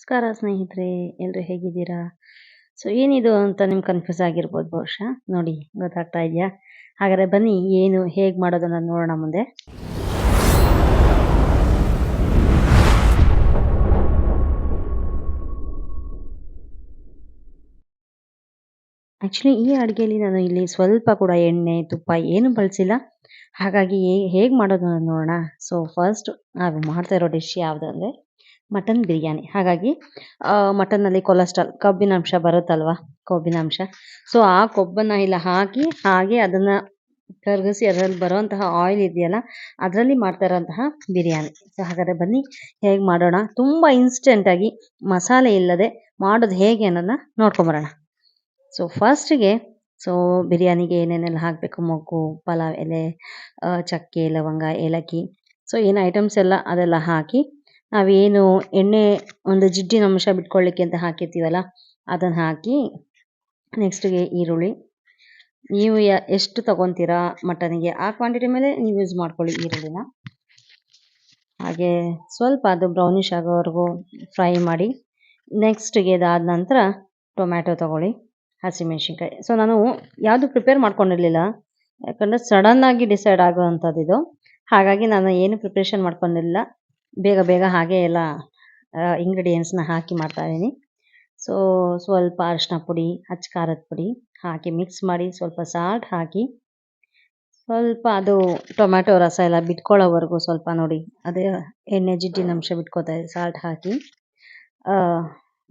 ನಮಸ್ಕಾರ ಸ್ನೇಹಿತರೆ, ಎಲ್ಲರೂ ಹೇಗಿದ್ದೀರಾ? ಸೊ ಏನಿದು ಅಂತ ನಿಮ್ಗೆ ಕನ್ಫ್ಯೂಸ್ ಆಗಿರ್ಬೋದು ಬಹುಶಃ. ನೋಡಿ, ಗೊತ್ತಾಗ್ತಾ ಇದೆಯಾ? ಹಾಗಾದ್ರೆ ಬನ್ನಿ, ಏನು ಹೇಗೆ ಮಾಡೋದನ್ನ ನೋಡೋಣ ಮುಂದೆ. ಆ್ಯಕ್ಚುಲಿ ಈ ಅಡುಗೆಯಲ್ಲಿ ನಾನು ಇಲ್ಲಿ ಸ್ವಲ್ಪ ಕೂಡ ಎಣ್ಣೆ, ತುಪ್ಪ ಏನು ಬಳಸಿಲ್ಲ. ಹಾಗಾಗಿ ಹೇಗೆ ಮಾಡೋದನ್ನ ನೋಡೋಣ. ಸೊ ಫಸ್ಟ್ ನಾವು ಮಾಡ್ತಾ ಇರೋ ಡಿಶ್ ಯಾವುದಂದರೆ ಮಟನ್ ಬಿರಿಯಾನಿ. ಹಾಗಾಗಿ ಮಟನ್ನಲ್ಲಿ ಕೊಲೆಸ್ಟ್ರಾಲ್, ಕೊಬ್ಬಿನಾಂಶ ಬರುತ್ತಲ್ವ, ಕೊಬ್ಬಿನಾಂಶ. ಸೊ ಆ ಕೊಬ್ಬನ್ನು ಇಲ್ಲ ಹಾಕಿ ಹಾಗೆ ಅದನ್ನು ಕರಗಿಸಿ ಅದರಲ್ಲಿ ಬರುವಂತಹ ಆಯಿಲ್ ಇದೆಯಲ್ಲ, ಅದರಲ್ಲಿ ಮಾಡ್ತಾ ಇರೋಂತಹ ಬಿರಿಯಾನಿ. ಸೊ ಹಾಗಾದರೆ ಬನ್ನಿ ಹೇಗೆ ಮಾಡೋಣ. ತುಂಬ ಇನ್ಸ್ಟೆಂಟಾಗಿ ಮಸಾಲೆ ಇಲ್ಲದೆ ಮಾಡೋದು ಹೇಗೆ ಅನ್ನೋದನ್ನ ನೋಡ್ಕೊಂಬರೋಣ. ಸೊ ಫಸ್ಟಿಗೆ ಬಿರಿಯಾನಿಗೆ ಏನೇನೆಲ್ಲ ಹಾಕಬೇಕು, ಮೊಗ್ಗು, ಪಲಾವ್ ಎಲೆ, ಚಕ್ಕೆ, ಲವಂಗ, ಏಲಕ್ಕಿ, ಸೊ ಏನು ಐಟಮ್ಸ್ ಎಲ್ಲ ಅದೆಲ್ಲ ಹಾಕಿ ನಾವೇನು ಎಣ್ಣೆ ಒಂದು ಜಿಡ್ಡಿನ ಅಂಶ ಬಿಟ್ಕೊಳ್ಳಿಕ್ಕೆ ಅಂತ ಹಾಕಿರ್ತೀವಲ್ಲ ಅದನ್ನು ಹಾಕಿ, ನೆಕ್ಸ್ಟಿಗೆ ಈರುಳ್ಳಿ. ನೀವು ಎಷ್ಟು ತೊಗೊತೀರಾ ಮಟನಿಗೆ ಆ ಕ್ವಾಂಟಿಟಿ ಮೇಲೆ ನೀವು ಯೂಸ್ ಮಾಡ್ಕೊಳ್ಳಿ ಈರುಳ್ಳಿನ. ಹಾಗೆ ಸ್ವಲ್ಪ ಅದು ಬ್ರೌನಿಷ್ ಆಗೋವರೆಗೂ ಫ್ರೈ ಮಾಡಿ. ನೆಕ್ಸ್ಟಿಗೆ ಅದಾದ ನಂತರ ಟೊಮ್ಯಾಟೊ ತೊಗೊಳ್ಳಿ, ಹಸಿಮೆಣ್ಸಿನ್ಕಾಯಿ. ಸೊ ನಾನು ಯಾವುದು ಪ್ರಿಪೇರ್ ಮಾಡ್ಕೊಂಡಿರಲಿಲ್ಲ, ಯಾಕಂದರೆ ಸಡನ್ನಾಗಿ ಡಿಸೈಡ್ ಆಗೋವಂಥದ್ದು ಇದು. ಹಾಗಾಗಿ ನಾನು ಏನು ಪ್ರಿಪ್ರೇಷನ್ ಮಾಡ್ಕೊಂಡಿರಲಿಲ್ಲ, ಬೇಗ ಬೇಗ ಹಾಗೆ ಎಲ್ಲ ಇಂಗ್ರೀಡಿಯೆಂಟ್ಸ್ನ ಹಾಕಿ ಮಾಡ್ತಾಯಿದ್ದೀನಿ. ಸೊ ಸ್ವಲ್ಪ ಅರಿಶಿನ ಪುಡಿ, ಅಚ್ಚ ಖಾರದ ಪುಡಿ ಹಾಕಿ ಮಿಕ್ಸ್ ಮಾಡಿ, ಸ್ವಲ್ಪ ಸಾಲ್ಟ್ ಹಾಕಿ, ಸ್ವಲ್ಪ ಅದು ಟೊಮ್ಯಾಟೊ ರಸ ಎಲ್ಲ ಬಿಟ್ಕೊಳ್ಳೋವರೆಗೂ ಸ್ವಲ್ಪ ನೋಡಿ, ಅದೇ ಎಣ್ಣೆ ಜಿಡ್ಡಿನ ಅಂಶ ಬಿಟ್ಕೋತಾ ಇದೆ, ಸಾಲ್ಟ್ ಹಾಕಿ.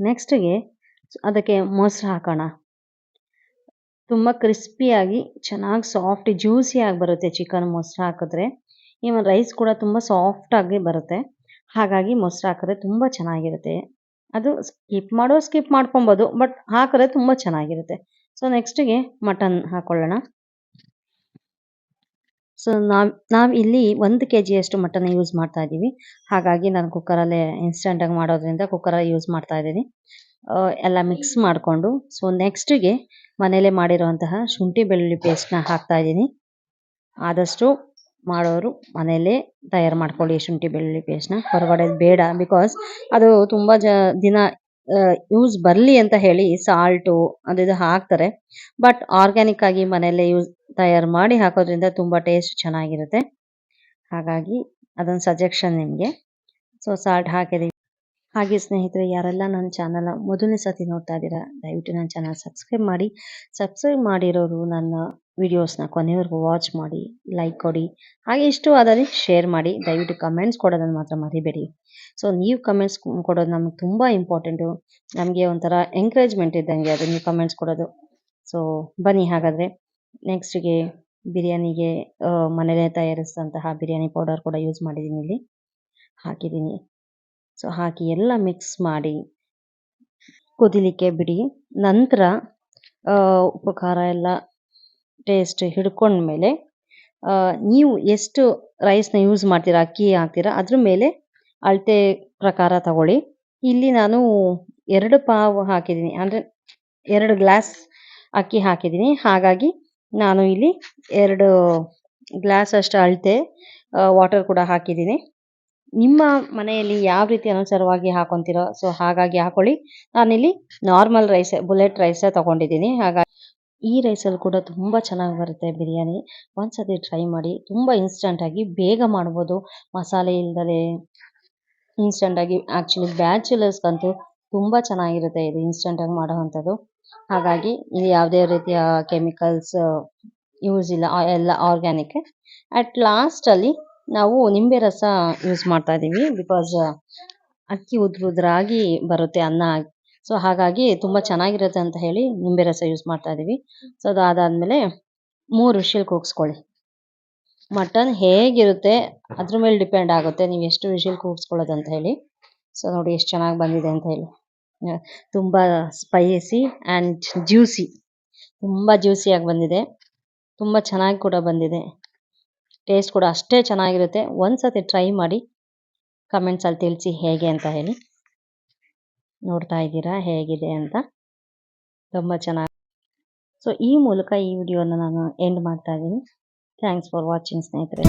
ನೆಕ್ಸ್ಟಿಗೆ ಅದಕ್ಕೆ ಮೊಸರು ಹಾಕೋಣ. ತುಂಬ ಕ್ರಿಸ್ಪಿಯಾಗಿ ಚೆನ್ನಾಗಿ ಸಾಫ್ಟ್ ಜ್ಯೂಸಿಯಾಗಿ ಬರುತ್ತೆ ಚಿಕನ್ ಮೊಸರು ಹಾಕಿದ್ರೆ. ಈವನ್ ರೈಸ್ ಕೂಡ ತುಂಬ ಸಾಫ್ಟಾಗಿ ಬರುತ್ತೆ. ಹಾಗಾಗಿ ಮೊಸರು ಹಾಕಿದ್ರೆ ತುಂಬ ಚೆನ್ನಾಗಿರುತ್ತೆ. ಅದು ಸ್ಕಿಪ್ ಮಾಡ್ಕೊಬೋದು, ಬಟ್ ಹಾಕಿದ್ರೆ ತುಂಬ ಚೆನ್ನಾಗಿರುತ್ತೆ. ಸೊ ನೆಕ್ಸ್ಟಿಗೆ ಮಟನ್ ಹಾಕ್ಕೊಳ್ಳೋಣ. ಸೊ ನಾವು ಇಲ್ಲಿ 1 kg ಮಟನ್ ಯೂಸ್ ಮಾಡ್ತಾ ಇದ್ದೀವಿ. ಹಾಗಾಗಿ ನಾನು ಕುಕ್ಕರಲ್ಲೇ ಇನ್ಸ್ಟೆಂಟಾಗಿ ಮಾಡೋದ್ರಿಂದ ಕುಕ್ಕರಲ್ಲಿ ಯೂಸ್ ಮಾಡ್ತಾ ಇದ್ದೀನಿ. ಎಲ್ಲ ಮಿಕ್ಸ್ ಮಾಡಿಕೊಂಡು, ಸೊ ನೆಕ್ಸ್ಟಿಗೆ ಮನೇಲೇ ಮಾಡಿರುವಂತಹ ಶುಂಠಿ ಬೆಳ್ಳುಳ್ಳಿ ಪೇಸ್ಟ್ನ ಹಾಕ್ತಾ ಇದ್ದೀನಿ. ಆದಷ್ಟು ಮಾಡೋರು ಮನೆಯಲ್ಲೇ ತಯಾರು ಮಾಡ್ಕೊಳ್ಳಿ ಶುಂಠಿ ಬೆಳ್ಳುಳ್ಳಿ ಪೇಸ್ಟ್ನ, ಹೊರಗಡೆ ಬೇಡ. ಬಿಕಾಸ್ ಅದು ತುಂಬ ದಿನ ಯೂಸ್ ಬರಲಿ ಅಂತ ಹೇಳಿ ಸಾಲ್ಟು ಅದು ಹಾಕ್ತಾರೆ. ಬಟ್ ಆರ್ಗ್ಯಾನಿಕ್ ಆಗಿ ಮನೆಯಲ್ಲೇ ತಯಾರು ಮಾಡಿ ಹಾಕೋದ್ರಿಂದ ತುಂಬ ಟೇಸ್ಟ್ ಚೆನ್ನಾಗಿರುತ್ತೆ. ಹಾಗಾಗಿ ಅದೊಂದು ಸಜೆಷನ್ ನಿಮಗೆ. ಸೊ ಸಾಲ್ಟ್ ಹಾಕಿದ್ದೀವಿ. ಹಾಗೆ ಸ್ನೇಹಿತರೆ, ಯಾರೆಲ್ಲ ನನ್ನ ಚಾನಲ್ನ ಮೊದಲನೇ ಸತಿ ನೋಡ್ತಾ ಇದ್ದೀರಾ, ದಯವಿಟ್ಟು ನನ್ನ ಚಾನಲ್ ಸಬ್ಸ್ಕ್ರೈಬ್ ಮಾಡಿ. ಸಬ್ಸ್ಕ್ರೈಬ್ ಮಾಡಿರೋರು ನನ್ನ ವಿಡಿಯೋಸ್ನ ಕೊನೆವರೆಗೂ ವಾಚ್ ಮಾಡಿ, ಲೈಕ್ ಕೊಡಿ, ಹಾಗೆ ಇಷ್ಟವಾದರೆ ಶೇರ್ ಮಾಡಿ. ದಯವಿಟ್ಟು ಕಮೆಂಟ್ಸ್ ಕೊಡೋದನ್ನು ಮಾತ್ರ ಮರಿಬೇಡಿ. ಸೊ ನೀವು ಕಮೆಂಟ್ಸ್ ಕೊಡೋದು ನಮಗೆ ತುಂಬ ಇಂಪಾರ್ಟೆಂಟು. ನಮಗೆ ಒಂಥರ ಎಂಕರೇಜ್ಮೆಂಟ್ ಇದ್ದಂಗೆ ಅದು ನೀವು ಕಮೆಂಟ್ಸ್ ಕೊಡೋದು. ಸೊ ಬನ್ನಿ ಹಾಗಾದರೆ ನೆಕ್ಸ್ಟಿಗೆ ಬಿರಿಯಾನಿಗೆ ಮನೇಲೇ ತಯಾರಿಸಿದಂತಹ ಬಿರಿಯಾನಿ ಪೌಡರ್ ಕೂಡ ಯೂಸ್ ಮಾಡಿದ್ದೀನಿ, ಇಲ್ಲಿ ಹಾಕಿದ್ದೀನಿ. ಸೊ ಹಾಕಿ ಎಲ್ಲ ಮಿಕ್ಸ್ ಮಾಡಿ ಕುದಿಲಿಕ್ಕೆ ಬಿಡಿ. ನಂತರ ಉಪ್ಪು ಖಾರ ಎಲ್ಲ ಟೇಸ್ಟ್ ಹಿಡ್ಕೊಂಡ್ಮೇಲೆ ನೀವು ಎಷ್ಟು ರೈಸ್ನ ಯೂಸ್ ಮಾಡ್ತೀರಾ, ಅಕ್ಕಿ ಹಾಕ್ತೀರಾ, ಅದ್ರ ಮೇಲೆ ಅಳತೆ ಪ್ರಕಾರ ತಗೊಳ್ಳಿ. ಇಲ್ಲಿ ನಾನು 2 ಪಾವು ಹಾಕಿದ್ದೀನಿ, ಅಂದರೆ 2 ಗ್ಲಾಸ್ ಅಕ್ಕಿ ಹಾಕಿದ್ದೀನಿ. ಹಾಗಾಗಿ ನಾನು ಇಲ್ಲಿ 2 ಗ್ಲಾಸ್ ಅಷ್ಟು ಅಳತೆ ವಾಟರ್ ಕೂಡ ಹಾಕಿದ್ದೀನಿ. ನಿಮ್ಮ ಮನೆಯಲ್ಲಿ ಯಾವ ರೀತಿ ಅನುಸಾರವಾಗಿ ಹಾಕೊತೀರೋ ಸೊ ಹಾಗಾಗಿ ಹಾಕೊಳ್ಳಿ. ನಾನಿಲ್ಲಿ ನಾರ್ಮಲ್ ರೈಸ್, ಬುಲೆಟ್ ರೈಸೇ ತೊಗೊಂಡಿದ್ದೀನಿ. ಹಾಗಾಗಿ ಈ ರೈಸಲ್ಲಿ ಕೂಡ ತುಂಬ ಚೆನ್ನಾಗಿ ಬರುತ್ತೆ ಬಿರಿಯಾನಿ. ಒಂದ್ಸತಿ ಟ್ರೈ ಮಾಡಿ. ತುಂಬ ಇನ್ಸ್ಟೆಂಟಾಗಿ ಬೇಗ ಮಾಡ್ಬೋದು, ಮಸಾಲೆ ಇಲ್ದಲೇ ಇನ್ಸ್ಟೆಂಟಾಗಿ. ಆ್ಯಕ್ಚುಲಿ ಬ್ಯಾಚುಲರ್ಸ್ಗಂತೂ ತುಂಬ ಚೆನ್ನಾಗಿರುತ್ತೆ ಇದು ಇನ್ಸ್ಟೆಂಟಾಗಿ ಮಾಡೋವಂಥದ್ದು. ಹಾಗಾಗಿ ಇದು ಯಾವುದೇ ರೀತಿಯ ಕೆಮಿಕಲ್ಸ್ ಯೂಸ್ ಇಲ್ಲ, ಎಲ್ಲ ಆರ್ಗ್ಯಾನಿಕ್. ಅಟ್ ಲಾಸ್ಟಲ್ಲಿ ನಾವು ನಿಂಬೆ ರಸ ಯೂಸ್ ಮಾಡ್ತಾ ಇದ್ದೀವಿ, ಬಿಕಾಸ್ ಅಕ್ಕಿ ಉದ್ರಾಗಿ ಬರುತ್ತೆ ಅನ್ನ. ಸೊ ಹಾಗಾಗಿ ತುಂಬ ಚೆನ್ನಾಗಿರುತ್ತೆ ಅಂತ ಹೇಳಿ ನಿಂಬೆ ರಸ ಯೂಸ್ ಮಾಡ್ತಾ ಇದ್ದೀವಿ. ಸೊ ಅದಾದಮೇಲೆ 3 ವಿಷಲ್ ಕೂಗಿಸ್ಕೊಳ್ಳಿ. ಮಟನ್ ಹೇಗಿರುತ್ತೆ ಅದ್ರ ಮೇಲೆ ಡಿಪೆಂಡ್ ಆಗುತ್ತೆ ನೀವು ಎಷ್ಟು ವಿಷಲ್ ಕೂಗಿಸ್ಕೊಳ್ಳೋದು ಅಂತ ಹೇಳಿ. ಸೊ ನೋಡಿ ಎಷ್ಟು ಚೆನ್ನಾಗಿ ಬಂದಿದೆ ಅಂತ ಹೇಳಿ. ತುಂಬ ಸ್ಪೈಸಿ ಆ್ಯಂಡ್ ಜ್ಯೂಸಿ, ತುಂಬ ಜ್ಯೂಸಿಯಾಗಿ ಬಂದಿದೆ, ತುಂಬ ಚೆನ್ನಾಗಿ ಕೂಡ ಬಂದಿದೆ. ಟೇಸ್ಟ್ ಕೂಡ ಅಷ್ಟೇ ಚೆನ್ನಾಗಿರುತ್ತೆ. ಒಂದ್ಸತಿ ಟ್ರೈ ಮಾಡಿ, ಕಮೆಂಟ್ಸಲ್ಲಿ ತಿಳಿಸಿ ಹೇಗೆ ಅಂತ ಹೇಳಿ. ನೋಡ್ತಾ ಇದ್ದೀರಾ ಹೇಗಿದೆ ಅಂತ, ತುಂಬ ಚೆನ್ನಾಗಿ. ಸೊ ಈ ಮೂಲಕ ಈ ವಿಡಿಯೋನ ನಾನು ಎಂಡ್ ಮಾಡ್ತಾ ಇದ್ದೀನಿ. ಥ್ಯಾಂಕ್ಸ್ ಫಾರ್ ವಾಚಿಂಗ್ ಸ್ನೇಹಿತರೆ.